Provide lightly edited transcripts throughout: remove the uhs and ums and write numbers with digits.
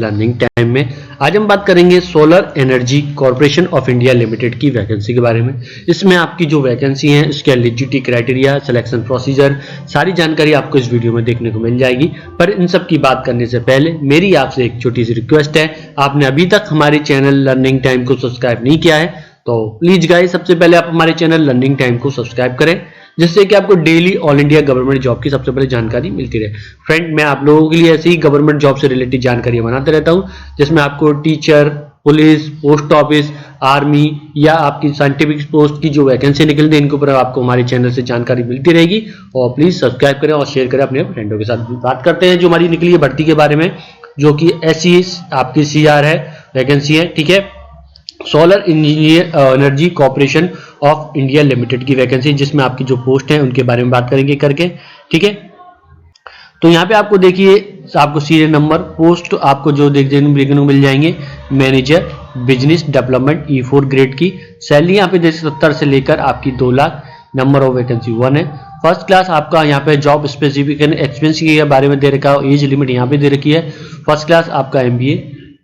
Learning time में। आज हम बात करेंगे solar energy corporation of India limited की वैकेंसी के बारे में। इसमें आपकी जो वैकेंसी है इसके एलिजिबिलिटी क्राइटेरिया, सिलेक्शन प्रोसीजर, सारी जानकारी आपको इस वीडियो में देखने को मिल जाएगी। पर इन सब की बात करने से पहले मेरी आपसे एक छोटी सी रिक्वेस्ट है, आपने अभी तक हमारे चैनल लर्निंग टाइम को सब्सक्राइब नहीं किया है तो प्लीज गाइस सबसे पहले आप हमारे चैनल लर्निंग टाइम को सब्सक्राइब करें, जिससे कि आपको daily all India government job की सबसे पहले जानकारी मिलती रहे। फ्रेंड, मैं आप लोगों के लिए ऐसे ही गवर्नमेंट जॉब से रिलेटेड जानकारी बनाते रहता हूं, जिसमें आपको teacher, police, post office, army या आपकी साइंटिफिक पोस्ट की जो वैकेंसी निकलती है इनके ऊपर आपको हमारे चैनल से जानकारी मिलती रहेगी। और प्लीज सब्सक्राइब करें और शेयर करें अपने फ्रेंडों के साथ। बात करते हैं जो हमारी निकली है भर्ती के बारे में, जो कि एससी आपकी सीआर है, वैकेंसी है, ठीक है, solar energy corporation of India limited की वैकेंसी, जिसमें आपकी जो पोस्ट है उनके बारे में बात करेंगे करके, ठीक है। तो यहाँ पे आपको देखिए, आपको सीरियल नंबर, पोस्ट आपको जो देखने को मिल जाएंगे, manager business development E4 grade की। सैलरी यहाँ पे 70 से लेकर आपकी 2 लाख। नंबर ऑफ वैकेंसी 1 है। फर्स्ट क्लास आपका यहाँ पे जॉब स्पेसिफिक एक्सपीरियंस के बारे में दे रखा है, एज लिमिट यहाँ पे दे रखी है। फर्स्ट क्लास आपका MBA,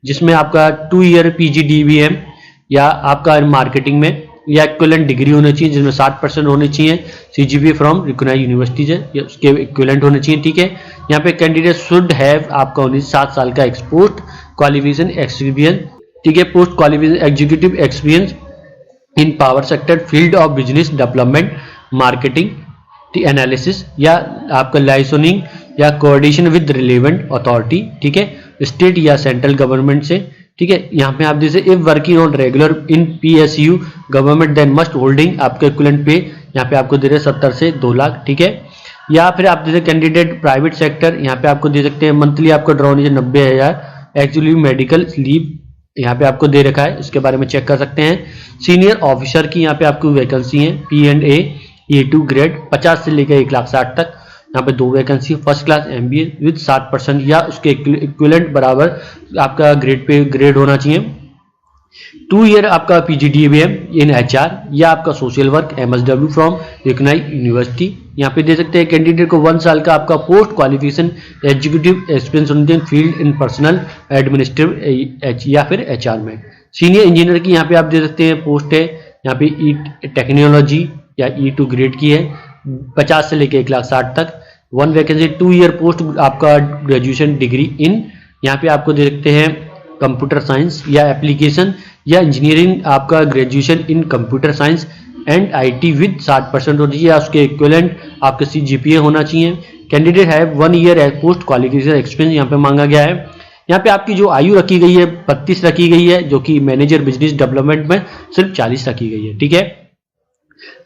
जिसमें आपका 2 ईयर PG DBM या आपका मार्केटिंग में या इक्विवेलेंट डिग्री होनी चाहिए, जिसमें 60% होनी चाहिए। CGPA फ्रॉम रिकॉग्नाइज्ड यूनिवर्सिटीज है, उसके इक्विवेलेंट होने चाहिए, ठीक है। यहाँ पे कैंडिडेट शुड हैव आपका 7 साल का पोस्ट क्वालिफिकेशन एक्सपीरियंस, ठीक है, post qualification executive experience in power sector, field of business development, marketing analysis या आपका लाइसेंसिंग या कोऑर्डिनेशन विद रिलेवेंट अथॉरिटी, ठीक है, स्टेट या सेंट्रल गवर्नमेंट से, ठीक है। यहाँ पे आप जैसे if working on regular in PSU government then must holding आपके इक्विवेलेंट पे यहाँ पे आपको दे रहे 70 से 2 लाख, ठीक है। या फिर आप जैसे कैंडिडेट प्राइवेट सेक्टर, यहाँ पे आपको दे सकते हैं मंथली आपको ड्रॉ नीचे 90,000, एक्चुअली मेडिकल लीव यहाँ पे आपको दे रखा है, इसके बारे में चेक कर सकते हैं। सीनियर ऑफिसर की यहाँ पे आपको वैकेंसी है, P&A E2 ग्रेड 50 से लेकर 1,60,000 तक। यहाँ पे 2 vacancy, first class MBA with 60% या उसके इक्विवेलेंट बराबर आपका ग्रेड होना चाहिए। 2 ईयर आपका PG DBM इन HR या आपका social work MSW from recognised university. यहाँ पे दे सकते हैं कैंडिडेट को 1 साल का आपका पोस्ट क्वालिफिकेशन एग्जीक्यूटिव एक्सपीरियंस होना चाहिए, फील्ड इन पर्सनल एडमिनिस्ट्रेटिव या फिर HR में। सीनियर इंजीनियर की यहाँ पे आप दे सकते हैं पोस्ट है, यहाँ पे टेक्नोलॉजी या E2 ग्रेड की है, 50 से लेकर 1,60,000 तक। 1 वैकेंसी, 2 ईयर पोस्ट आपका ग्रेजुएशन डिग्री इन, यहाँ पे आपको दे सकते हैं कंप्यूटर साइंस या एप्लीकेशन या इंजीनियरिंग आपका graduation in computer science and IT with 60% होनी चाहिए या उसके इक्विवेलेंट आपके CGPA होना चाहिए। कैंडिडेट है 1 ईयर पोस्ट क्वालिफिकेशन एक्सपीरियंस यहाँ पे मांगा गया है। यहाँ पे आपकी जो आयु रखी गई है 32 रखी गई है, जो कि मैनेजर बिजनेस डेवलपमेंट में सिर्फ 40 रखी गई है, ठीक है।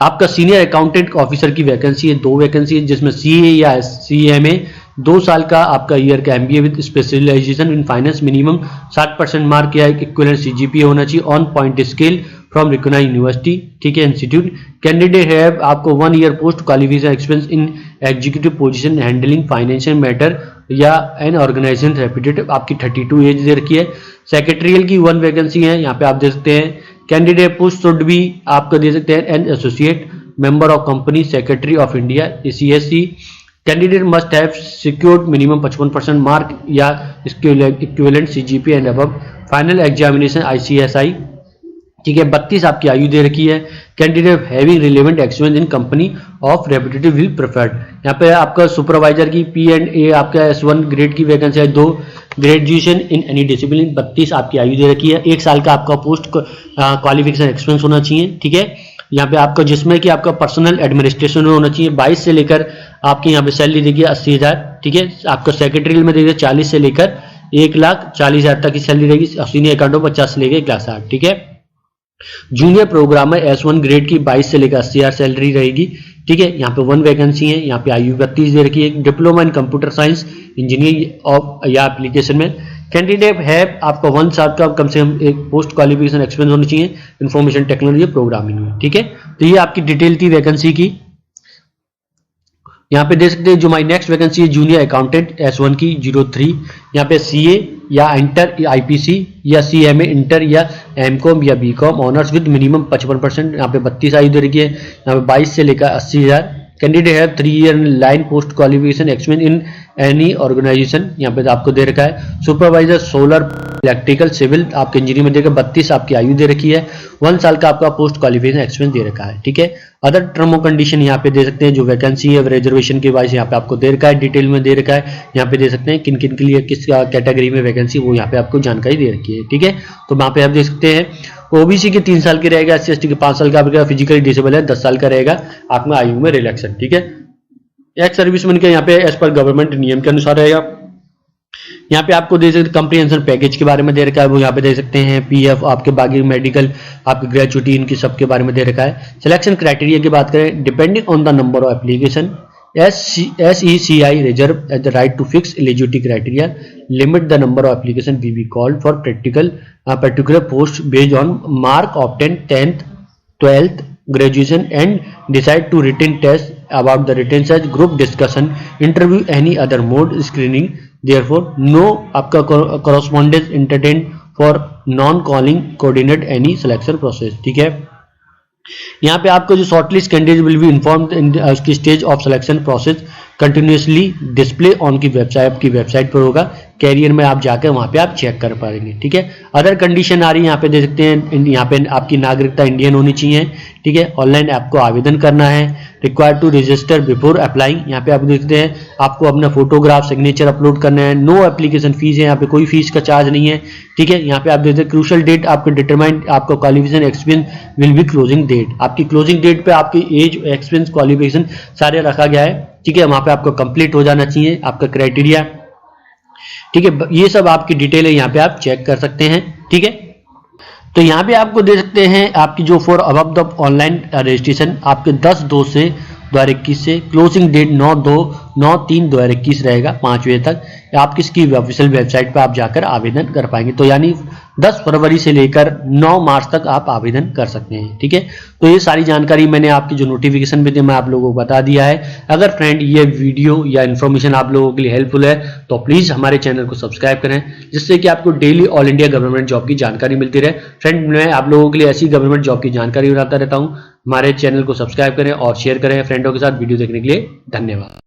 आपका सीनियर अकाउंटेंट ऑफिसर की वैकेंसी है, 2 वैकेंसी है, जिसमें CA या CMA 2 साल का आपका ईयर का MBA with specialisation in finance, minimum 60% mark या इक्विवेलेंट CGPA होना चाहिए on point scale from recognised university, ठीक है, इंस्टीट्यूट। कैंडिडेट है आपको 1 year post qualification experience in executive position handling financial matter या एन ऑर्गेनाइजेशन रेप्यूटेड, आपकी 32 एज दे रखी है। सेक्रेटरियल की 1 वैकेंसी है, यहाँ पे आप दे सकते हैं कैंडिडेट पोस्ट शुड भी आपको दे सकते हैं an associate member of company secretary of India CSC। Candidate must have secured minimum 55% mark या equivalent CGPA and above, final examination ICSI, ठीक है। 32 आपकी आयु दे रखी है। Candidate having relevant experience in company of reputative will preferred. यहाँ पे आपका सुपरवाइजर की P&A आपका S1 ग्रेड की वैकेंसी है, 2 ग्रेजुएशन इन एनी डिसिप्लिन, 32 आपकी आयु दे रखी है। 1 साल का आपका पोस्ट क्वालिफिकेशन एक्सपीरियंस होना चाहिए, ठीक है। यहाँ पे आपका जिसमें कि आपका पर्सनल एडमिनिस्ट्रेशन में होना चाहिए। 22 से लेकर आपकी यहाँ पे सैलरी देखिए 80,000, ठीक है। आपका सेक्रेटरियल में देखिए 40 से लेकर 1,40,000 तक की सैलरी रहेगी। सीनियर अकाउंटेंट 50 से लेकर 1,60,000, ठीक है। जूनियर प्रोग्रामर S1 ग्रेड की 22 से लेकर 80,000 सैलरी रहेगी, ठीक है। यहाँ पे 1 वैकेंसी है, यहाँ पे आयु 32 दे रखी है। Diploma in computer science engineering of या एप्लीकेशन में कैंडिडेट है आपका 1 साल का कम से कम एक पोस्ट क्वालिफिकेशन एक्सपीरियंस होनी चाहिए इंफॉर्मेशन टेक्नोलॉजी प्रोग्रामिंग में, ठीक है। तो ये आपकी डिटेल थी वैकेंसी की। यहाँ पे देख सकते हैं जो हमारी नेक्स्ट वैकेंसी है जूनियर अकाउंटेंट S1 की 03, यहाँ पे CA या इंटर IPC या CMA इंटर या MCOM या BCOM ऑनर्स विद मिनिमम 55%, यहाँ पे 32 आयु दे रखी है। यहाँ पे 22 से लेकर 80,000, candidate have 3 year line post qualification experience in any organisation, यहाँ पे आपको दे रखा है। सुपरवाइजर सोलर इलेक्ट्रिकल सिविल आपके इंजीनियरिंग में देगा, 32 आपकी आयु दे रखी है, 1 साल का आपका पोस्ट क्वालिफिकेशन एक्सपीरियंस दे रखा है, ठीक है। अदर टर्म और कंडीशन यहाँ पे दे सकते हैं, जो वैकेंसी है रिजर्वेशन के वाइज यहाँ पे आपको दे रखा है, डिटेल में दे रखा है, यहाँ पे दे सकते हैं किन किन के लिए किस कैटेगरी में वैकेंसी वो यहाँ पे आपको जानकारी दे रखी है, ठीक है। तो वहाँ पे आप देख सकते हैं ओबीसी के 3 साल के रहेगा, SC/ST के 5 साल का रहेगा, फिजिकली डिसेबल है 10 साल का रहेगा, आप में आयु में रिलैक्सेशन, ठीक है। एक्स सर्विसमैन के यहाँ पे एज पर गवर्नमेंट नियम के अनुसार रहेगा। यहाँ पे आपको दे सकते कॉम्प्रिहेंशन पैकेज के बारे में दे रखा है, वो यहाँ पे दे सकते हैं, PF आपके बाकी मेडिकल आपकी ग्रेजुएटी इनकी सबके बारे में दे रखा है। सिलेक्शन क्राइटेरिया की बात करें, depending on the number of application SECI reserve the right to fix eligibility criteria, limit the number of application will be called for particular post based on mark obtained 10th 12th graduation and decide to written test about the written such group discussion interview any other mode screening, therefore no आपका correspondence entertained for non calling coordinate any selection process, ठीक है। यहाँ पे आपको जो shortlist candidate will be informed in उसकी stage of selection process continuously display on की website, आपकी वेबसाइट पर होगा, कैरियर में आप जाकर वहाँ पे आप चेक कर पाएंगे, ठीक है। अदर कंडीशन आ रही है यहाँ पे दे सकते हैं, यहाँ पे आपकी नागरिकता इंडियन होनी चाहिए, ठीक है। ऑनलाइन आपको आवेदन करना है, required to register before applying, यहाँ पे आप देखते हैं आपको अपना फोटोग्राफ सिग्नेचर अपलोड करना है, नो एप्लीकेशन फीस है, यहाँ पे कोई फीस का चार्ज नहीं है, ठीक है। यहाँ पे आप देखते हैं क्रूशल डेट आपको डिटरमाइंड आपका qualification experience will be closing date, आपकी क्लोजिंग डेट पे आपकी एज एक्सपीरियंस क्वालिफिकेशन सारे रखा गया है, ठीक है। वहां पे आपको कंप्लीट हो जाना चाहिए आपका क्राइटेरिया, ठीक है। ये सब आपकी डिटेल है, यहाँ पे आप चेक कर सकते हैं, ठीक है। तो यहाँ पे आपको दे सकते हैं आपकी जो for above the online registration आपके 10/2 से 2021 से, क्लोजिंग डेट 9/3/2021 रहेगा 5 बजे तक, आप किसकी ऑफिशियल वेबसाइट पर आप जाकर आवेदन कर पाएंगे। तो यानी 10 फरवरी से लेकर 9 मार्च तक आप आवेदन कर सकते हैं, ठीक है। तो ये सारी जानकारी मैंने आपकी जो नोटिफिकेशन में थी मैं आप लोगों को बता दिया है। अगर फ्रेंड ये वीडियो या इन्फॉर्मेशन आप लोगों के लिए हेल्पफुल है तो प्लीज हमारे चैनल को सब्सक्राइब करें, जिससे कि आपको daily all India government job की जानकारी मिलती रहे। फ्रेंड मैं आप लोगों के लिए ऐसी गवर्नमेंट जॉब की जानकारी बनाता रहता हूँ। हमारे चैनल को सब्सक्राइब करें और शेयर करें फ्रेंडों के साथ। वीडियो देखने के लिए धन्यवाद।